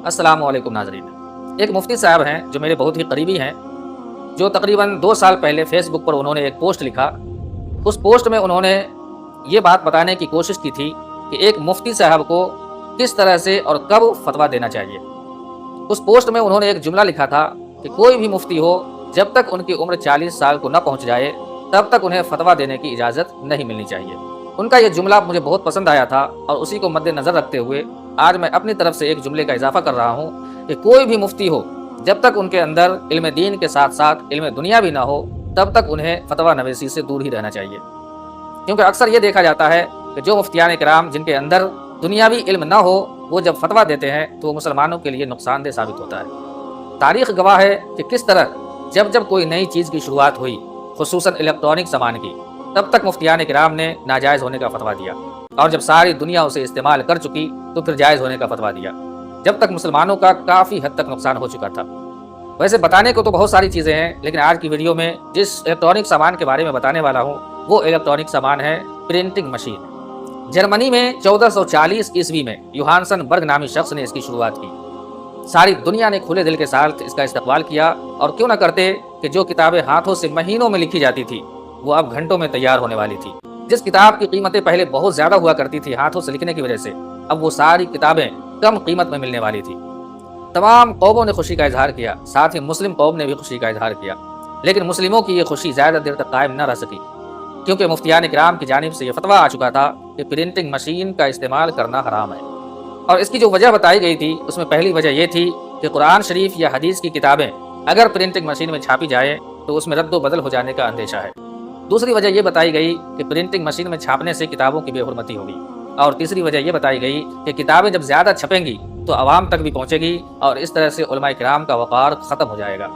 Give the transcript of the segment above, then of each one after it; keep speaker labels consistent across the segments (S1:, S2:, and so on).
S1: अस्सलाम वालेकुम नाज़रीन। एक मुफ्ती साहब हैं जो मेरे बहुत ही करीबी हैं, जो तकरीबन 2 साल पहले फेसबुक पर उन्होंने एक पोस्ट लिखा। उस पोस्ट में उन्होंने ये बात बताने की कोशिश की थी कि एक मुफ्ती साहब को किस तरह से और कब फतवा देना चाहिए। उस पोस्ट में उन्होंने एक जुमला लिखा था कि कोई भी मुफ्ती हो, जब तक उनकी उम्र 40 साल को न पहुँच जाए तब तक उन्हें फतवा देने की इजाज़त नहीं मिलनी चाहिए। उनका ये जुमला मुझे बहुत पसंद आया था और उसी को मद्देनज़र रखते हुए आज मैं अपनी तरफ से एक जुमले का इजाफा कर रहा हूँ कि कोई भी मुफ्ती हो, जब तक उनके अंदर इल्म दीन के साथ साथ इल्म दुनिया भी ना हो तब तक उन्हें फतवा नवीसी से दूर ही रहना चाहिए। क्योंकि अक्सर ये देखा जाता है कि जो मुफ्तियान किराम जिनके अंदर दुनियावी इल्म ना हो, वो जब फतवा देते हैं तो मुसलमानों के लिए नुकसानदेह साबित होता है। तारीख़ गवाह है कि किस तरह जब जब कोई नई चीज़ की शुरुआत हुई, खुसूसन इलेक्ट्रॉनिक सामान की, तब तक मुफ्तियान किराम ने नाजायज़ होने का फतवा दिया और जब सारी दुनिया उसे इस्तेमाल कर चुकी तो फिर जायज़ होने का फतवा दिया, जब तक मुसलमानों का काफ़ी हद तक नुकसान हो चुका था। वैसे बताने को तो बहुत सारी चीज़ें हैं, लेकिन आज की वीडियो में जिस इलेक्ट्रॉनिक सामान के बारे में बताने वाला हूँ वो इलेक्ट्रॉनिक सामान है प्रिंटिंग मशीन। जर्मनी में 1440 ईस्वी में यूहानसन बर्ग नामी शख्स ने इसकी शुरुआत की। सारी दुनिया ने खुले दिल के साथ इसका इस्तकबाल किया और क्यों न करते कि जो किताबें हाथों से महीनों में लिखी जाती थी वो अब घंटों में तैयार होने वाली थी। जिस किताब की कीमतें पहले बहुत ज़्यादा हुआ करती थी हाथों से लिखने की वजह से, अब वो सारी किताबें कम कीमत में मिलने वाली थी। तमाम कौमों ने खुशी का इजहार किया, साथ ही मुस्लिम कौम ने भी खुशी का इजहार किया, लेकिन मुस्लिमों की ये खुशी ज़्यादा देर तक कायम न रह सकी, क्योंकि मुफ्तियान किराम की जानिब से ये फतवा आ चुका था कि प्रिंटिंग मशीन का इस्तेमाल करना हराम है। और इसकी जो वजह बताई गई थी उसमें पहली वजह ये थी कि कुरान शरीफ या हदीस की किताबें अगर प्रिंटिंग मशीन में छापी जाए तो उसमें रद्द बदल हो जाने का अंदेशा है। दूसरी वजह यह बताई गई कि प्रिंटिंग मशीन में छापने से किताबों की बेहुरमती होगी। और तीसरी वजह यह बताई गई कि किताबें जब ज़्यादा छपेंगी तो आवाम तक भी पहुँचेगी और इस तरह से उलमाए किराम का वक़ार ख़त्म हो जाएगा।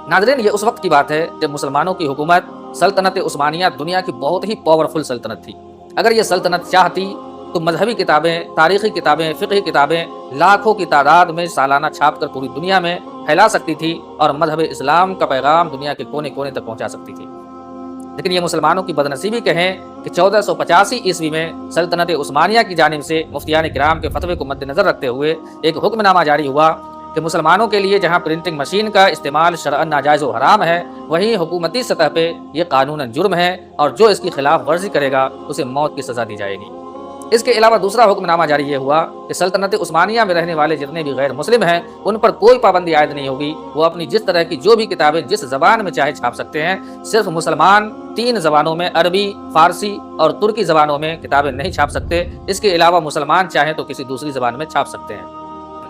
S1: नाज़रीन, ये उस वक्त की बात है जब मुसलमानों की हुकूमत सल्तनत उस्मानिया दुनिया की बहुत ही पावरफुल सल्तनत थी। अगर ये सल्तनत चाहती तो मजहबी किताबें, तारीख़ी किताबें, फ़िक़ही किताबें लाखों की तादाद में सालाना छाप कर पूरी दुनिया में फैला सकती थी और मजहब इस्लाम का पैगाम दुनिया के कोने कोने तक पहुँचा सकती थी। लेकिन ये मुसलमानों की बदनसीबी कहें कि 1485 ईस्वी में सल्तनत उस्मानिया की जानिब से मुफ्तियान किराम के फतवे को मद्देनज़र रखते हुए एक हुक्मनामा जारी हुआ कि मुसलमानों के लिए जहाँ प्रिंटिंग मशीन का इस्तेमाल शरअन नाजायज़ व हराम है, वहीं हुकूमती सतह पे ये कानूनन जुर्म है और जो इसकी खिलाफ वर्जी करेगा उसे मौत की सज़ा दी जाएगी। इसके अलावा दूसरा हुक्मनामा जारी ये हुआ कि सल्तनत उस्मानिया में रहने वाले जितने भी गैर मुस्लिम हैं उन पर कोई पाबंदी आयद नहीं होगी। वो अपनी जिस तरह की जो भी किताबें जिस ज़बान में चाहे छाप सकते हैं। सिर्फ मुसलमान 3 ज़बानों में, अरबी, फ़ारसी और तुर्की ज़बानों में किताबें नहीं छाप सकते। इसके अलावा मुसलमान चाहें तो किसी दूसरी ज़बान में छाप सकते हैं।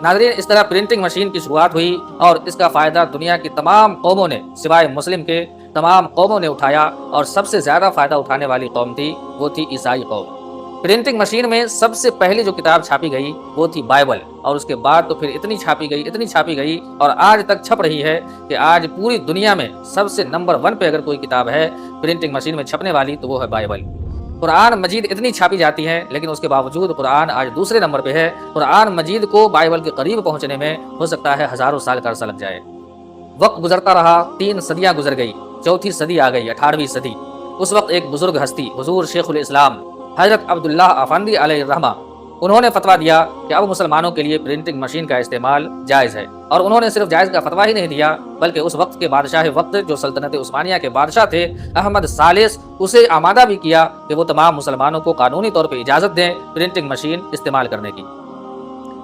S1: नाज़रीन, इस तरह प्रिंटिंग मशीन की शुरुआत हुई और इसका फ़ायदा दुनिया की तमाम कौमों ने सिवाय मुस्लिम के तमाम कौमों ने उठाया और सबसे ज़्यादा फ़ायदा उठाने वाली कौम थी वो थी ईसाई कौम। प्रिंटिंग मशीन में सबसे पहली जो किताब छापी गई वो थी बाइबल और उसके बाद तो फिर इतनी छापी गई और आज तक छप रही है कि आज पूरी दुनिया में सबसे नंबर 1 पे अगर कोई किताब है प्रिंटिंग मशीन में छपने वाली तो वो है बाइबल। कुरान मजीद इतनी छापी जाती है लेकिन उसके बावजूद कुरान आज दूसरे नंबर पे है। कुरान मजीद को बाइबल के करीब पहुंचने में हो सकता है हज़ारों साल का अरसा लग जाए। वक्त गुजरता रहा, 3 सदियाँ गुजर गई, 4थी सदी आ गई, 18वीं सदी। उस वक्त एक बुजुर्ग हस्ती हुजूर शेखुल इस्लाम हज़रत अब्दुल्लाह अफंदी अलैहिर्रहमा, उन्होंने फतवा दिया कि अब मुसलमानों के लिए प्रिंटिंग मशीन का इस्तेमाल जायज़ है। और उन्होंने सिर्फ जायज़ का फतवा ही नहीं दिया बल्कि उस वक्त के बादशाह वक्त जो सल्तनत उस्मानिया के बादशाह थे अहमद सालिस, उसे आमादा भी किया कि वो तमाम मुसलमानों को कानूनी तौर पर इजाज़त दें प्रिंटिंग मशीन इस्तेमाल करने की।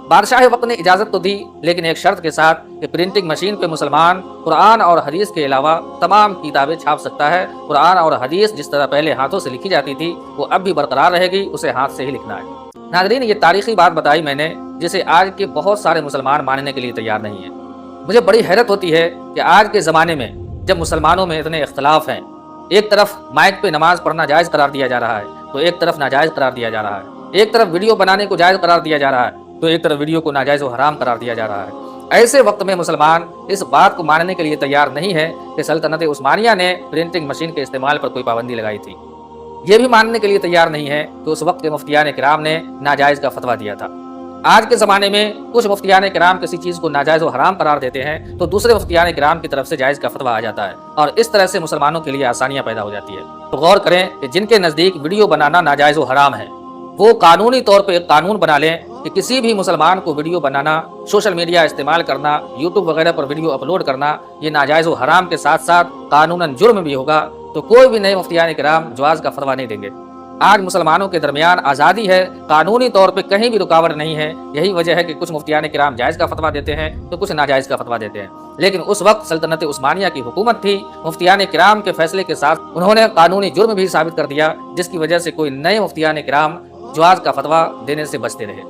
S1: बादशाह वक्त ने इजाज़त तो दी लेकिन एक शर्त के साथ कि प्रिंटिंग मशीन पे मुसलमान कुरान और हदीस के अलावा तमाम किताबें छाप सकता है। कुरान और हदीस जिस तरह पहले हाथों से लिखी जाती थी वो अब भी बरकरार रहेगी, उसे हाथ से ही लिखना है। नाज़रीन, ये तारीख़ी बात बताई मैंने जिसे आज के बहुत सारे मुसलमान मानने के लिए तैयार नहीं है। मुझे बड़ी हैरत होती है कि आज के ज़माने में जब मुसलमानों में इतने इख्तलाफ हैं, एक तरफ माइक पे नमाज़ पढ़ना जायज़ करार दिया जा रहा है तो एक तरफ नाजायज़ करार दिया जा रहा है, एक तरफ वीडियो बनाने को जायज़ करार दिया जा रहा है तो एक तरफ वीडियो को नाजायज़ व हराम करार दिया जा रहा है। ऐसे वक्त में मुसलमान इस बात को मानने के लिए तैयार नहीं है कि सल्तनत उस्मानिया ने प्रिंटिंग मशीन के इस्तेमाल पर कोई पाबंदी लगाई थी। ये भी मानने के लिए तैयार नहीं है कि उस वक्त के मुफ्तियान किराम ने नाजायज़ का फतवा दिया था। आज के ज़माने में कुछ मुफ्तियान किराम किसी चीज़ को नाजायज़ व हराम करार देते हैं तो दूसरे मुफ्तियान किराम की तरफ से जायज़ का फतवा आ जाता है और इस तरह से मुसलमानों के लिए आसानियाँ पैदा हो जाती है। तो गौर करें कि जिनके नज़दीक वीडियो बनाना नाजायज़ व हराम है وہ قانونی طور پہ ایک قانون بنا لیں کہ کسی بھی مسلمان کو ویڈیو بنانا، سوشل میڈیا استعمال کرنا، یوٹیوب وغیرہ پر ویڈیو اپلوڈ کرنا یہ ناجائز و حرام کے ساتھ ساتھ قانوناً جرم بھی ہوگا، تو کوئی بھی نئے مفتیان کرام جواز کا فتویٰ نہیں دیں گے۔ آج مسلمانوں کے درمیان آزادی ہے، قانونی طور پہ کہیں بھی رکاوٹ نہیں ہے، یہی وجہ ہے کہ کچھ مفتیان کرام جائز کا فتویٰ دیتے ہیں تو کچھ ناجائز کا فتویٰ دیتے ہیں۔ لیکن اس وقت سلطنت عثمانیہ کی حکومت تھی، مفتیان کرام کے فیصلے کے ساتھ انہوں نے قانونی جرم بھی ثابت کر دیا، جس کی وجہ سے کوئی نئے مفتیان کرام جواز کا فتویٰ دینے سے بچتے رہے۔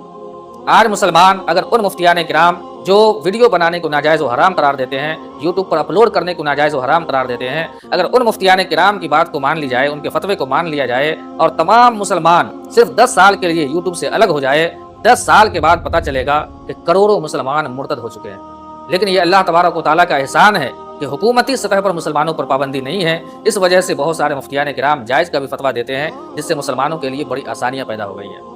S1: آج مسلمان اگر ان مفتیان کرام جو ویڈیو بنانے کو ناجائز و حرام قرار دیتے ہیں، یوٹیوب پر اپلوڈ کرنے کو ناجائز و حرام قرار دیتے ہیں، اگر ان مفتیان کرام کی بات کو مان لی جائے، ان کے فتوے کو مان لیا جائے اور تمام مسلمان صرف 10 سال کے لیے یوٹیوب سے الگ ہو جائے، 10 سال کے بعد پتہ چلے گا کہ کروڑوں مسلمان مرتد ہو چکے ہیں۔ لیکن یہ اللہ تبارک و تعالیٰ کا احسان ہے کہ حکومتی سطح پر مسلمانوں پر پابندی نہیں ہے، اس وجہ سے بہت سارے مفتیان کرام جائز کا بھی فتویٰ دیتے ہیں، جس سے مسلمانوں کے لیے بڑی آسانیاں پیدا ہو گئی ہیں۔